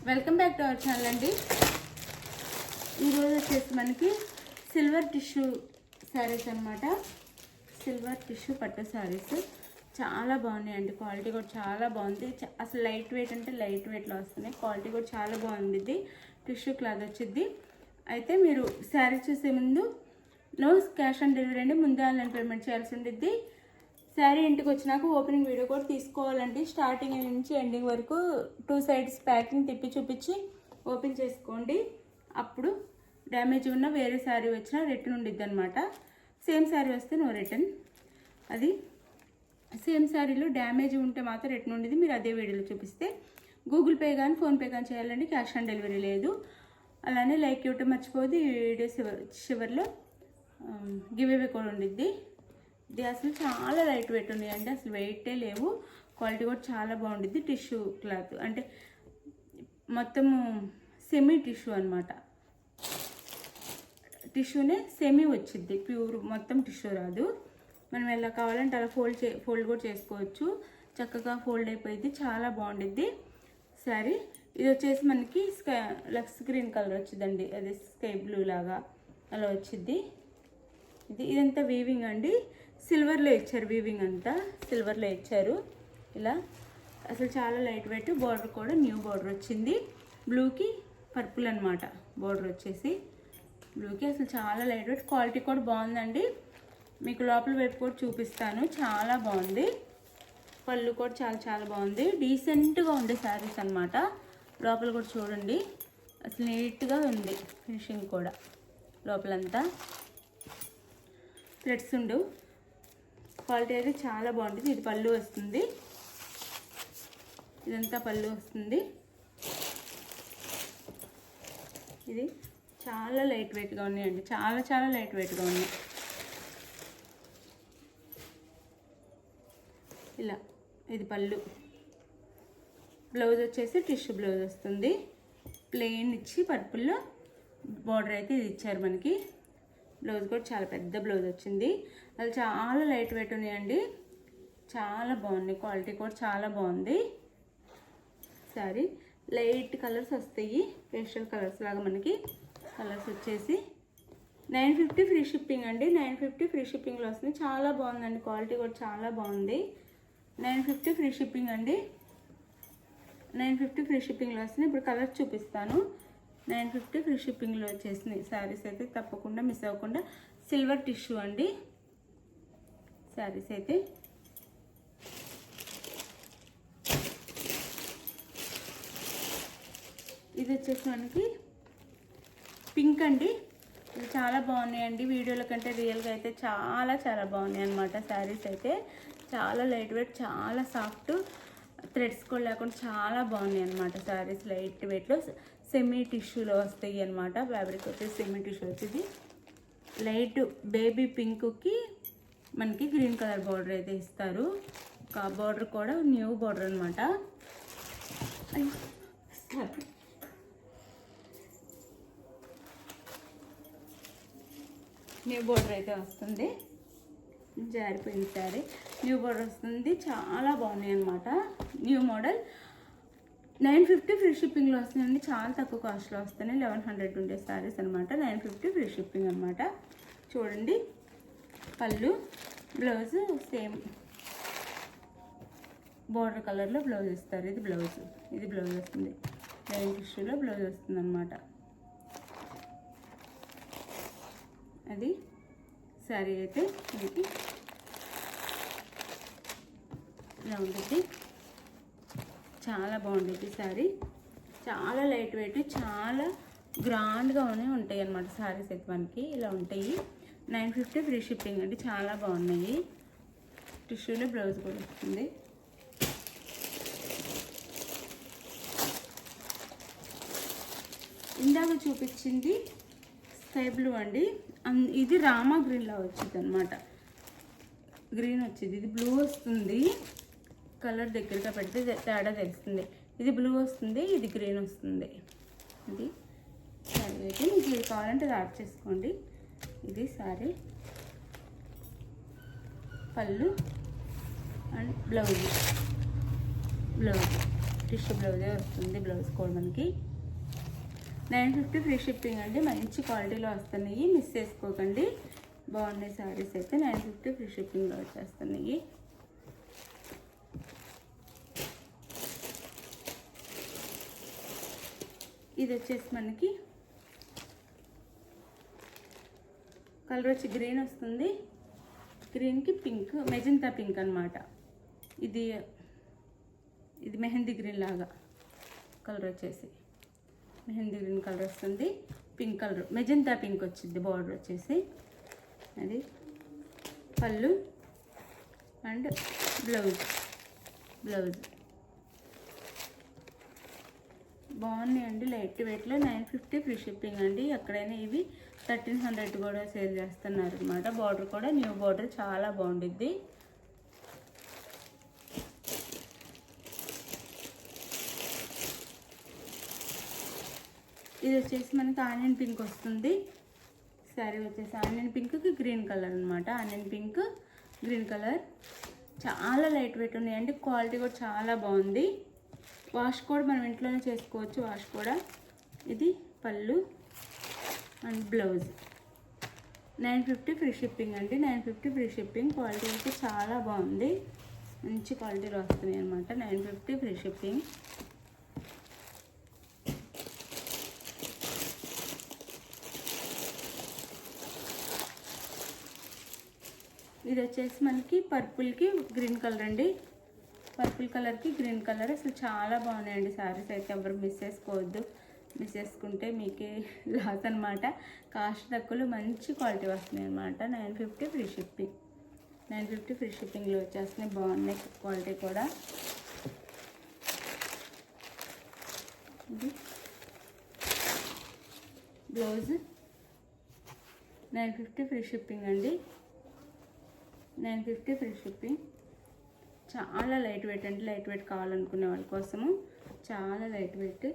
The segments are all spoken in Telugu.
Welcome back to our channel అండి. ఈరోజు వచ్చేసి మనకి సిల్వర్ టిష్యూ శారీస్ అనమాట. సిల్వర్ టిష్యూ పట్టు శారీస్ చాలా బాగున్నాయండి. క్వాలిటీ కూడా చాలా బాగుంది. అసలు లైట్ వెయిట్ అంటే లైట్ వెయిట్లో వస్తున్నాయి. క్వాలిటీ కూడా చాలా బాగుంది. ఇది టిష్యూ క్లాత్ వచ్చింది. అయితే మీరు శారీ చూసే ముందు నో క్యాష్ ఆన్ డెలివరీ అండి. ముందే ఆన్లైన్ పేమెంట్ చేయాల్సి ఉంటుంది. శారీ ఇంటికి వచ్చినాక ఓపెనింగ్ వీడియో కూడా తీసుకోవాలండి. స్టార్టింగ్ నుంచి ఎండింగ్ వరకు 2 సైడ్స్ ప్యాకింగ్ తిప్పి చూపించి ఓపెన్ చేసుకోండి. అప్పుడు డ్యామేజ్ ఉన్న వేరే శారీ వచ్చినా రిటర్న్ ఉండిద్ది అనమాట. సేమ్ శారీ వస్తే నో రిటర్న్. అది సేమ్ శారీలో డ్యామేజ్ ఉంటే మాత్రం రిటర్న్ ఉండేది. మీరు అదే వీడియోలో చూపిస్తే గూగుల్ పే కానీ ఫోన్పే కానీ చేయాలండి. క్యాష్ ఆన్ డెలివరీ లేదు. అలానే లైక్ ఇవ్వటం మర్చిపోదు. ఈ వీడియో చివరిలో గివ్ అవే కూడా ఉండిద్ది. ఇది అసలు చాలా లైట్ వెయిట్ ఉన్నాయండి. అసలు వెయిటే లేవు. క్వాలిటీ కూడా చాలా బాగుండిద్ది. టిష్యూ క్లాత్ అంటే మొత్తము సెమీ టిష్యూ అనమాట. టిష్యూనే సెమీ వచ్చిద్ది, ప్యూర్ మొత్తం టిష్యూ రాదు. మనం ఎలా కావాలంటే అలా ఫోల్డ్ కూడా చేసుకోవచ్చు. చక్కగా ఫోల్డ్ అయిపోయింది. చాలా బాగుండిద్ది శారీ. ఇది వచ్చేసి మనకి లక్స్ గ్రీన్ కలర్ వచ్చిందండి. అది స్కై బ్లూ లాగా అలా వచ్చింది. ఇదంతా వీవింగ్ అండి. సిల్వర్లో ఇచ్చారు. వీవింగ్ అంతా సిల్వర్లో ఇచ్చారు. ఇలా అసలు చాలా లైట్ వెయిట్. బార్డర్ కూడా న్యూ బార్డర్ వచ్చింది. బ్లూకి పర్పుల్ అనమాట బార్డర్ వచ్చేసి. బ్లూకి అసలు చాలా లైట్ వెయిట్. క్వాలిటీ కూడా బాగుందండి. మీకు లోపల వైపు కూడా చూపిస్తాను. చాలా బాగుంది. పళ్ళు కూడా చాలా చాలా బాగుంది. డీసెంట్గా ఉండే శారీస్ అనమాట. లోపల కూడా చూడండి. అసలు నీట్గా ఉంది. ఫినిషింగ్ కూడా లోపలంతా థ్రెడ్స్ ఉండు. క్వాలిటీ అయితే చాలా బాగుంటుంది. ఇది పళ్ళు వస్తుంది. ఇదంతా పళ్ళు వస్తుంది. ఇది చాలా లైట్ వెయిట్గా ఉన్నాయండి. చాలా చాలా లైట్ వెయిట్గా ఉన్నాయి. ఇలా ఇది పళ్ళు. బ్లౌజ్ వచ్చేసి టిష్యూ బ్లౌజ్ వస్తుంది. ప్లెయిన్ ఇచ్చి పర్పుల్లో బార్డర్ అయితే ఇది ఇచ్చారు మనకి. బ్లౌజ్ కూడా చాలా పెద్ద బ్లౌజ్ వచ్చింది. అది చాలా లైట్ వెయిట్ ఉన్నాయండి. చాలా బాగుంది. క్వాలిటీ కూడా చాలా బాగుంది. సారీ లైట్ కలర్స్ వస్తాయి. పేస్టల్ కలర్స్ లాగా మనకి కలర్స్ వచ్చేసి 950 ఫ్రీ షిప్పింగ్ అండి. 950 ఫ్రీ షిప్పింగ్లో వస్తుంది. చాలా బాగుందండి. క్వాలిటీ కూడా చాలా బాగుంది. 950 ఫ్రీ షిప్పింగ్ అండి. 950 ఫ్రీ షిప్పింగ్లో వస్తుంది. ఇప్పుడు కలర్స్ చూపిస్తాను. 950 ఫ్రీ షిప్పింగ్లో వచ్చేసినాయి శారీస్ అయితే. తప్పకుండా మిస్ అవ్వకుండా. సిల్వర్ టిష్యూ అండి శారీస్ అయితే. ఇది వచ్చేసి మనకి పింక్ అండి. ఇది చాలా బాగున్నాయండి. వీడియోల కంటే రియల్గా అయితే చాలా చాలా బాగున్నాయి అన్నమాట. శారీస్ అయితే చాలా లైట్ వెయిట్, చాలా సాఫ్ట్, థ్రెడ్స్ కూడా లేకుండా చాలా బాగున్నాయి అన్నమాట. శారీస్ లైట్ వెయిట్లో సెమీ టిష్యూలో వస్తాయి అన్నమాట. ఫ్యాబ్రిక్ వచ్చేసి సెమీ టిష్యూ వచ్చింది. లైట్ బేబీ పింక్కి మనకి గ్రీన్ కలర్ బార్డర్ అయితే ఇస్తారు. ఆ బార్డర్ కూడా న్యూ బార్డర్ అనమాట. న్యూ బార్డర్ అయితే వస్తుంది. జారిపోయింది సారీ. న్యూ బార్డర్ వస్తుంది. చాలా బాగున్నాయి అనమాట. New model. 950 ఫ్రీ షిప్పింగ్లో వస్తుందండి. చాలా తక్కువ కాస్ట్లో వస్తున్నాయి. 1100 ఉండే శారీస్ అనమాట. 950 ఫ్రీ షిప్పింగ్ అనమాట. చూడండి పళ్ళు, బ్లౌజ్ సేమ్ బార్డర్ కలర్లో బ్లౌజ్ ఇస్తారు. ఇది బ్లౌజ్. ఇది బ్లౌజ్ వస్తుంది. లైన్ టిష్యూలో బ్లౌజ్ వస్తుంది అనమాట. అది శారీ అయితే మనకి ఇలా ఉంటుంది. చాలా బాగుంటుంది శారీ. చాలా లైట్ వెయిట్, చాలా గ్రాండ్గానే ఉంటాయి అన్నమాట శారీస్ అయితే మనకి. ఇలా ఉంటాయి. 950 ఫ్రీ షిప్పింగ్ అండి. చాలా బాగున్నాయి. టిష్యూలో బ్లౌజ్ కూడా వస్తుంది. ఇందాక చూపించింది స్కై బ్లూ అండి. ఇది రామా గ్రీన్లో వచ్చింది అనమాట. గ్రీన్ వచ్చింది. ఇది బ్లూ వస్తుంది. కలర్ దగ్గరగా పెడితే తేడా తెలుస్తుంది. ఇది బ్లూ వస్తుంది, ఇది గ్రీన్ వస్తుంది. ఇది శారీ అయితే మీకు ఇది కావాలంటే అది యాడ్ చేసుకోండి. ఇది శారీ పళ్ళు అండ్ బ్లౌజ్. టిష్యూ బ్లౌజే వస్తుంది. బ్లౌజ్ కూడా మనకి 950 ఫ్రీ షిప్పింగ్ అండి. మంచి క్వాలిటీలో వస్తున్నాయి, మిస్ చేసుకోకండి. బాగున్నాయి శారీస్ అయితే 950 ఫ్రీ షిప్పింగ్లో వచ్చేస్తున్నాయి. ఇది వచ్చేసి మనకి కలర్ వచ్చి గ్రీన్ వస్తుంది. గ్రీన్కి పింక్, మెజంతా పింక్ అనమాట. ఇది మెహందీ గ్రీన్ లాగా కలర్ వచ్చేసి మెహందీ గ్రీన్ కలర్ వస్తుంది. పింక్ కలర్, మెజంతా పింక్ వచ్చింది. బార్డర్ వచ్చేసి అది పళ్ళు అండ్ బ్లౌజ్ బాగున్నాయి అండి. లైట్ వెయిట్లో 950 ఫ్రీ షిప్పింగ్ అండి. ఎక్కడైనా ఇవి 1300 కూడా సేల్ చేస్తున్నారు అనమాట. బార్డర్ కూడా న్యూ బార్డర్ చాలా బాగుండిద్ది. ఇది వచ్చేసి మనకి ఆనియన్ పింక్ వస్తుంది. శారీ వచ్చేసి ఆనియన్ పింక్కి గ్రీన్ కలర్ అనమాట. ఆనియన్ పింక్ గ్రీన్ కలర్ చాలా లైట్ వెయిట్ ఉన్నాయండి. క్వాలిటీ కూడా చాలా బాగుంది. వాష్ కూడా మనం ఇంట్లోనే చేసుకోవచ్చు. వాష్ కూడా. ఇది పళ్ళు అండ్ బ్లౌజ్ 950 ఫ్రీ షిప్పింగ్ అండి. 950 ఫ్రీ షిప్పింగ్. క్వాలిటీ అయితే చాలా బాగుంది. మంచి క్వాలిటీలో వస్తున్నాయి అనమాట. 950 ఫ్రీ షిప్పింగ్. ఇది వచ్చేసి మనకి పర్పుల్కి గ్రీన్ కలర్ అండి. పర్పుల్ కలర్కి గ్రీన్ కలర్ అసలు చాలా బాగున్నాయండి శారీస్ అయితే. ఎవరు మిస్ చేసుకోవద్దు. మిస్ చేసుకుంటే మీకే లాస్ అనమాట. కాస్ట్ తక్కువలో మంచి క్వాలిటీ వస్తున్నాయి అనమాట. 950 ఫ్రీ షిప్పింగ్. 950 ఫ్రీ షిప్పింగ్లో వచ్చేస్తున్నాయి. బాగున్నాయి క్వాలిటీ కూడా. ఇది బ్లౌజ్ 950 ఫ్రీ షిప్పింగ్ అండి. 950 ఫ్రీ షిప్పింగ్. చాలా లైట్ వెయిట్ అండి. లైట్ వెయిట్ కావాలనుకునే వాళ్ళ కోసము చాలా లైట్ వెయిట్.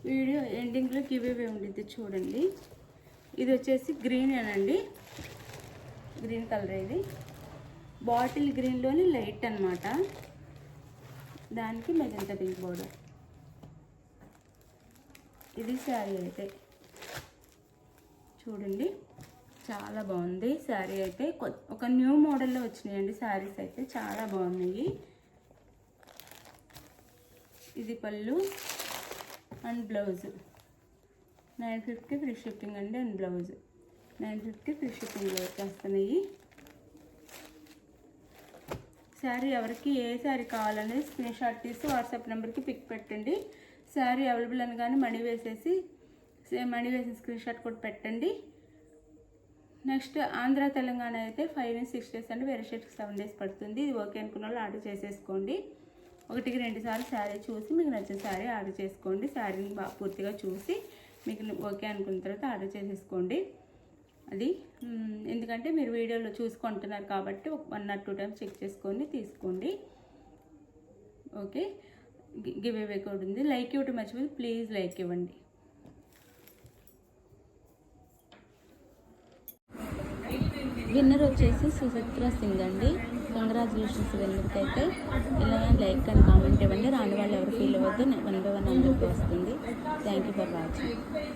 వీడియో ఎండింగ్లో గివ్ అవే ఉండిద్ది చూడండి. ఇది వచ్చేసి గ్రీన్ అనండి. Green colour. ఇది బాటిల్ గ్రీన్లోని లైట్ అనమాట. దానికి మెజంతా పింక్ బోర్డర్. ఇది శారీ అయితే చూడండి చాలా బాగుంది. శారీ అయితే ఒక న్యూ మోడల్లో వచ్చినాయండి శారీస్ అయితే. చాలా బాగున్నాయి. ఇది పళ్ళు అండ్ బ్లౌజ్ 950 ఫ్రీ షిప్పింగ్ అండి. అండ్ బ్లౌజ్ 950 ఫ్రీ షిప్పింగ్లో వచ్చేస్తున్నాయి. శారీ ఎవరికి ఏ శారీ కావాలనేది స్క్రీన్ షాట్ తీసి వాట్సాప్ నెంబర్కి పిక్ పెట్టండి. శారీ అవైలబుల్ అని కానీ మనీ వేసేసి స్క్రీన్ షాట్ కూడా పెట్టండి. నెక్స్ట్ ఆంధ్ర తెలంగాణ అయితే 5 నుంచి 6 డేస్ అండి. వేరే స్టేట్కి 7 డేస్ పడుతుంది. ఇది ఓకే అనుకున్న వాళ్ళు ఆర్డర్ చేసేసుకోండి. 1-2 సార్లు శారీ చూసి మీకు నచ్చిన శారీ ఆర్డర్ చేసుకోండి. శారీని పూర్తిగా చూసి మీకు ఓకే అనుకున్న తర్వాత ఆర్డర్ చేసేసుకోండి. అది ఎందుకంటే మీరు వీడియోలో చూసుకుంటున్నారు కాబట్టి 1 or 2 టైమ్స్ చెక్ చేసుకొని తీసుకోండి. ఓకే. గివ్ అవే కోడ్ ఉంది. లైక్ ఇవ్వటం మర్చిపోయి ప్లీజ్ లైక్ ఇవ్వండి. విన్నర్ వచ్చేసి సుచిత్ర సింగ్ అండి. కంగ్రాచులేషన్స్ విన్నర్కి అయితే. ఇలా లైక్ అండ్ కామెంట్ ఇవ్వండి. రాని వాళ్ళు ఎవరు ఫీల్ అవ్వద్దు. 1 by 1 అందరికీ వస్తుంది. Thank you for watching.